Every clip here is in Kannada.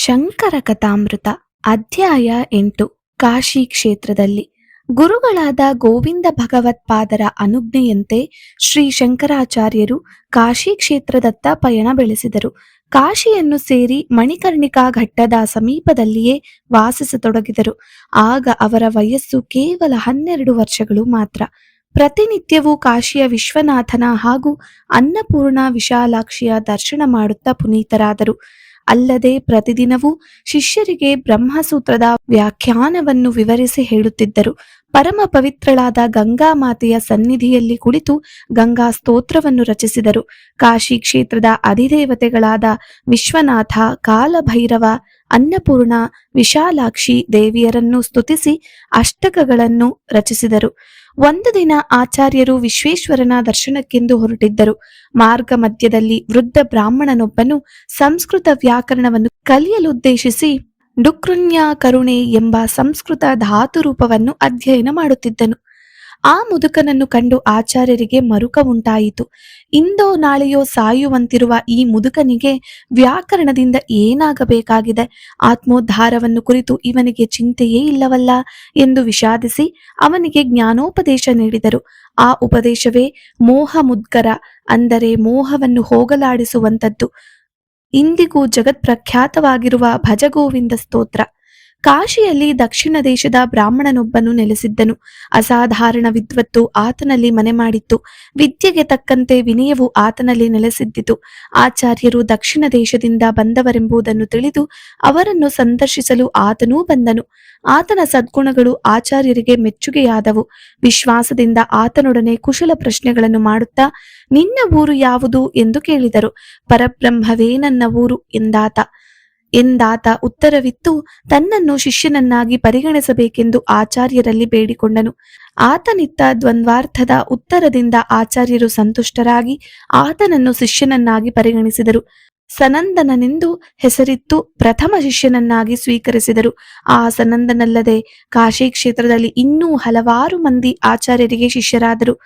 ಶಂಕರ ಕಥಾಮೃತ ಅಧ್ಯಾಯ 8. ಕಾಶಿ ಕ್ಷೇತ್ರದಲ್ಲಿ ಗುರುಗಳಾದ ಗೋವಿಂದ ಭಗವತ್ಪಾದರ ಅನುಜ್ಞೆಯಂತೆ ಶ್ರೀ ಶಂಕರಾಚಾರ್ಯರು ಕಾಶಿ ಕ್ಷೇತ್ರದತ್ತ ಪಯಣ ಬೆಳೆಸಿದರು. ಕಾಶಿಯನ್ನು ಸೇರಿ ಮಣಿಕರ್ಣಿಕಾ ಘಟ್ಟದ ಸಮೀಪದಲ್ಲಿಯೇ ವಾಸಿಸತೊಡಗಿದರು. ಆಗ ಅವರ ವಯಸ್ಸು ಕೇವಲ 12 ವರ್ಷಗಳು ಮಾತ್ರ. ಪ್ರತಿನಿತ್ಯವೂ ಕಾಶಿಯ ವಿಶ್ವನಾಥನ ಹಾಗೂ ಅನ್ನಪೂರ್ಣ ವಿಶಾಲಾಕ್ಷಿಯ ದರ್ಶನ ಮಾಡುತ್ತಾ ಪುನೀತರಾದರು. ಅಲ್ಲದೆ ಪ್ರತಿದಿನವೂ ಶಿಷ್ಯರಿಗೆ ಬ್ರಹ್ಮಸೂತ್ರದ ವ್ಯಾಖ್ಯಾನವನ್ನು ವಿವರಿಸಿ ಹೇಳುತ್ತಿದ್ದರು. ಪರಮ ಪವಿತ್ರಳಾದ ಗಂಗಾ ಮಾತೆಯ ಸನ್ನಿಧಿಯಲ್ಲಿ ಕುಳಿತು ಗಂಗಾ ಸ್ತೋತ್ರವನ್ನು ರಚಿಸಿದರು. ಕಾಶಿ ಕ್ಷೇತ್ರದ ಅಧಿದೇವತೆಗಳಾದ ವಿಶ್ವನಾಥ, ಕಾಲಭೈರವ, ಅನ್ನಪೂರ್ಣ, ವಿಶಾಲಾಕ್ಷಿ ದೇವಿಯರನ್ನು ಸ್ತುತಿಸಿ ಅಷ್ಟಕಗಳನ್ನು ರಚಿಸಿದರು. ಒಂದು ದಿನ ಆಚಾರ್ಯರು ವಿಶ್ವೇಶ್ವರನ ದರ್ಶನಕ್ಕೆಂದು ಹೊರಟಿದ್ದರು. ಮಾರ್ಗ ಮಧ್ಯದಲ್ಲಿ ವೃದ್ಧ ಬ್ರಾಹ್ಮಣನೊಬ್ಬನು ಸಂಸ್ಕೃತ ವ್ಯಾಕರಣವನ್ನು ಕಲಿಯಲುದ್ದೇಶಿಸಿ ಡುಕೃನ್ಯ ಕರುಣೆ ಎಂಬ ಸಂಸ್ಕೃತ ಧಾತು ರೂಪವನ್ನು ಅಧ್ಯಯನ ಮಾಡುತ್ತಿದ್ದನು. ಆ ಮುದುಕನನ್ನು ಕಂಡು ಆಚಾರ್ಯರಿಗೆ ಮರುಕ ಉಂಟಾಯಿತು. ಇಂದೋ ನಾಳೆಯೋ ಸಾಯುವಂತಿರುವ ಈ ಮುದುಕನಿಗೆ ವ್ಯಾಕರಣದಿಂದ ಏನಾಗಬೇಕಾಗಿದೆ? ಆತ್ಮೋದ್ಧಾರವನ್ನು ಕುರಿತು ಇವನಿಗೆ ಚಿಂತೆಯೇ ಇಲ್ಲವಲ್ಲ ಎಂದು ವಿಷಾದಿಸಿ ಅವನಿಗೆ ಜ್ಞಾನೋಪದೇಶ ನೀಡಿದರು. ಆ ಉಪದೇಶವೇ ಮೋಹ ಮುದ್ಗರ, ಅಂದರೆ ಮೋಹವನ್ನು ಹೋಗಲಾಡಿಸುವಂಥದ್ದು. ಇಂದಿಗೂ ಜಗತ್ಪ್ರಖ್ಯಾತವಾಗಿರುವ ಭಜಗೋವಿಂದ ಸ್ತೋತ್ರ. ಕಾಶಿಯಲ್ಲಿ ದಕ್ಷಿಣ ದೇಶದ ಬ್ರಾಹ್ಮಣನೊಬ್ಬನು ನೆಲೆಸಿದ್ದನು. ಅಸಾಧಾರಣ ವಿದ್ವತ್ತು ಆತನಲ್ಲಿ ಮನೆ ಮಾಡಿತ್ತು. ವಿದ್ಯೆಗೆ ತಕ್ಕಂತೆ ವಿನಯವು ಆತನಲ್ಲಿ ನೆಲೆಸಿದ್ದಿತು. ಆಚಾರ್ಯರು ದಕ್ಷಿಣ ದೇಶದಿಂದ ಬಂದವರೆಂಬುದನ್ನು ತಿಳಿದು ಅವರನ್ನು ಸಂದರ್ಶಿಸಲು ಆತನೂ ಬಂದನು. ಆತನ ಸದ್ಗುಣಗಳು ಆಚಾರ್ಯರಿಗೆ ಮೆಚ್ಚುಗೆಯಾದವು. ವಿಶ್ವಾಸದಿಂದ ಆತನೊಡನೆ ಕುಶಲ ಪ್ರಶ್ನೆಗಳನ್ನು ಮಾಡುತ್ತಾ, ನಿನ್ನ ಊರು ಯಾವುದು ಎಂದು ಕೇಳಿದರು. ಪರಬ್ರಹ್ಮವೇ ನನ್ನ ಊರು ಎಂದಾತ ಉತ್ತರವಿತ್ತು ತನ್ನನ್ನು ಶಿಷ್ಯನನ್ನಾಗಿ ಪರಿಗಣಿಸಬೇಕೆಂದು ಆಚಾರ್ಯರಲ್ಲಿ ಬೇಡಿಕೊಂಡನು. ಆತನಿತ್ತ ದ್ವಂದ್ವಾರ್ಥದ ಉತ್ತರದಿಂದ ಆಚಾರ್ಯರು ಸಂತುಷ್ಟರಾಗಿ ಆತನನ್ನು ಶಿಷ್ಯನನ್ನಾಗಿ ಪರಿಗಣಿಸಿದರು. ಸನಂದನನೆಂದು ಹೆಸರಿತ್ತು ಪ್ರಥಮ ಶಿಷ್ಯನನ್ನಾಗಿ ಸ್ವೀಕರಿಸಿದರು. ಆ ಸನಂದನಲ್ಲದೆ ಕಾಶಿ ಕ್ಷೇತ್ರದಲ್ಲಿ ಇನ್ನೂ ಹಲವಾರು ಮಂದಿ ಆಚಾರ್ಯರಿಗೆ ಶಿಷ್ಯರಾದರು.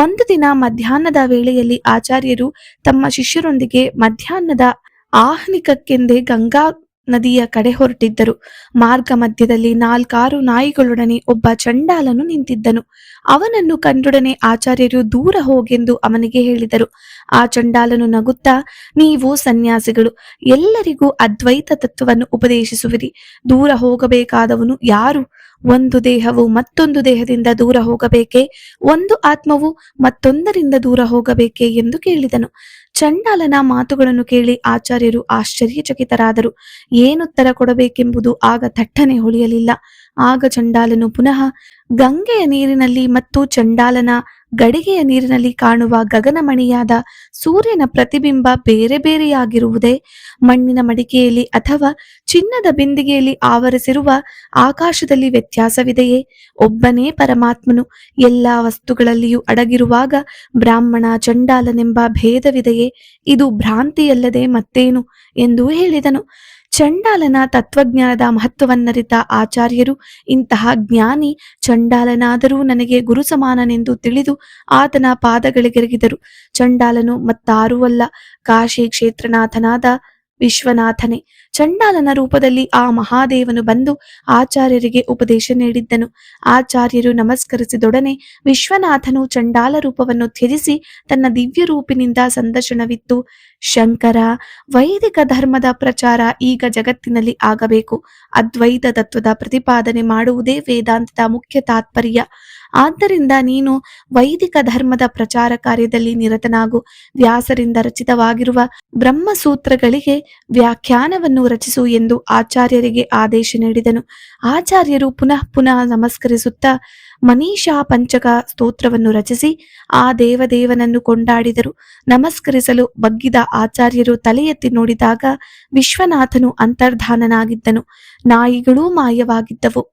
ಒಂದು ದಿನ ಮಧ್ಯಾಹ್ನದ ವೇಳೆಯಲ್ಲಿ ಆಚಾರ್ಯರು ತಮ್ಮ ಶಿಷ್ಯರೊಂದಿಗೆ ಮಧ್ಯಾಹ್ನದ ಆಹ್ನಿಕಕ್ಕೆಂದೇ ಗಂಗಾ ನದಿಯ ಕಡೆ ಹೊರಟಿದ್ದರು. ಮಾರ್ಗ ಮಧ್ಯದಲ್ಲಿ 4 ನಾಯಿಗಳೊಡನೆ ಒಬ್ಬ ಚಂಡಾಲನು ನಿಂತಿದ್ದನು. ಅವನನ್ನು ಕಂಡೊಡನೆ ಆಚಾರ್ಯರು ದೂರ ಹೋಗೆಂದು ಅವನಿಗೆ ಹೇಳಿದರು. ಆ ಚಂಡಾಲನು ನಗುತ್ತಾ, ನೀವು ಸನ್ಯಾಸಿಗಳು, ಎಲ್ಲರಿಗೂ ಅದ್ವೈತ ತತ್ವವನ್ನು ಉಪದೇಶಿಸುವಿರಿ. ದೂರ ಹೋಗಬೇಕಾದವನು ಯಾರು? ಒಂದು ದೇಹವು ಮತ್ತೊಂದು ದೇಹದಿಂದ ದೂರ ಹೋಗಬೇಕೇ? ಒಂದು ಆತ್ಮವು ಮತ್ತೊಂದರಿಂದ ದೂರ ಹೋಗಬೇಕೇ ಎಂದು ಕೇಳಿದನು. ಚಂಡಾಲನ ಮಾತುಗಳನ್ನು ಕೇಳಿ ಆಚಾರ್ಯರು ಆಶ್ಚರ್ಯಚಕಿತರಾದರು. ಏನುತ್ತರ ಕೊಡಬೇಕೆಂಬುದು ಆಗ ಥಟ್ಟನೆ ಹೊಳೆಯಲಿಲ್ಲ. ಆಗ ಚಂಡಾಲನು ಪುನಃ ಗಂಗೆಯ ನೀರಿನಲ್ಲಿ ಮತ್ತು ಚಂಡಾಲನ ಗಡಿಗೆಯ ನೀರಿನಲ್ಲಿ ಕಾಣುವ ಗಗನಮಣಿಯಾದ ಸೂರ್ಯನ ಪ್ರತಿಬಿಂಬ ಬೇರೆ ಬೇರೆಯಾಗಿರುವುದೇ? ಮಣ್ಣಿನ ಮಡಿಕೆಯಲ್ಲಿ ಅಥವಾ ಚಿನ್ನದ ಬಿಂದಿಗೆಯಲ್ಲಿ ಆವರಿಸಿರುವ ಆಕಾಶದಲ್ಲಿ ವ್ಯತ್ಯಾಸವಿದೆಯೇ? ಒಬ್ಬನೇ ಪರಮಾತ್ಮನು ಎಲ್ಲ ವಸ್ತುಗಳಲ್ಲಿಯೂ ಅಡಗಿರುವಾಗ ಬ್ರಾಹ್ಮಣ ಚಂಡಾಲನೆಂಬ ಭೇದವಿದೆಯೇ? ಇದು ಭ್ರಾಂತಿಯಲ್ಲದೆ ಮತ್ತೇನು ಎಂದು ಹೇಳಿದನು. ಚಂಡಾಲನ ತತ್ವಜ್ಞಾನದ ಮಹತ್ವವನ್ನರಿತ ಆಚಾರ್ಯರು, ಇಂತಹ ಜ್ಞಾನಿ ಚಂಡಾಲನಾದರೂ ನನಗೆ ಗುರು ಸಮಾನನೆಂದು ತಿಳಿದು ಆತನ ಪಾದಗಳಿಗೆರಗಿದರು. ಚಂಡಾಲನು ಮತ್ತಾರೂ ಅಲ್ಲ, ಕಾಶಿ ಕ್ಷೇತ್ರನಾಥನಾದ ವಿಶ್ವನಾಥನೇ. ಚಂಡಾಲನ ರೂಪದಲ್ಲಿ ಆ ಮಹಾದೇವನು ಬಂದು ಆಚಾರ್ಯರಿಗೆ ಉಪದೇಶ ನೀಡಿದ್ದನು. ಆಚಾರ್ಯರು ನಮಸ್ಕರಿಸಿದೊಡನೆ ವಿಶ್ವನಾಥನು ಚಂಡಾಲ ರೂಪವನ್ನು ತ್ಯಜಿಸಿ ತನ್ನ ದಿವ್ಯ ರೂಪಿನಿಂದ ಸಂದರ್ಶನವಿತ್ತು. ಶಂಕರ, ವೈದಿಕ ಧರ್ಮದ ಪ್ರಚಾರ ಈಗ ಜಗತ್ತಿನಲ್ಲಿ ಆಗಬೇಕು. ಅದ್ವೈತ ತತ್ವದ ಪ್ರತಿಪಾದನೆ ಮಾಡುವುದೇ ವೇದಾಂತದ ಮುಖ್ಯ ತಾತ್ಪರ್ಯ. ಆದ್ದರಿಂದ ನೀನು ವೈದಿಕ ಧರ್ಮದ ಪ್ರಚಾರ ಕಾರ್ಯದಲ್ಲಿ ನಿರತನಾಗು. ವ್ಯಾಸರಿಂದ ರಚಿತವಾಗಿರುವ ಬ್ರಹ್ಮಸೂತ್ರಗಳಿಗೆ ವ್ಯಾಖ್ಯಾನವನ್ನು ರಚಿಸು ಎಂದು ಆಚಾರ್ಯರಿಗೆ ಆದೇಶ ನೀಡಿದನು. ಆಚಾರ್ಯರು ಪುನಃ ನಮಸ್ಕರಿಸುತ್ತಾ ಮನೀಷಾ ಪಂಚಕ ಸ್ತೋತ್ರವನ್ನು ರಚಿಸಿ ಆ ದೇವದೇವನನ್ನು ಕೊಂಡಾಡಿದರು. ನಮಸ್ಕರಿಸಲು ಬಗ್ಗಿದ ಆಚಾರ್ಯರು ತಲೆ ಎತ್ತಿ ನೋಡಿದಾಗ ವಿಶ್ವನಾಥನು ಅಂತರ್ಧಾನನಾಗಿದ್ದನು. ನಾಯಿಗಳೂ ಮಾಯವಾಗಿದ್ದವು.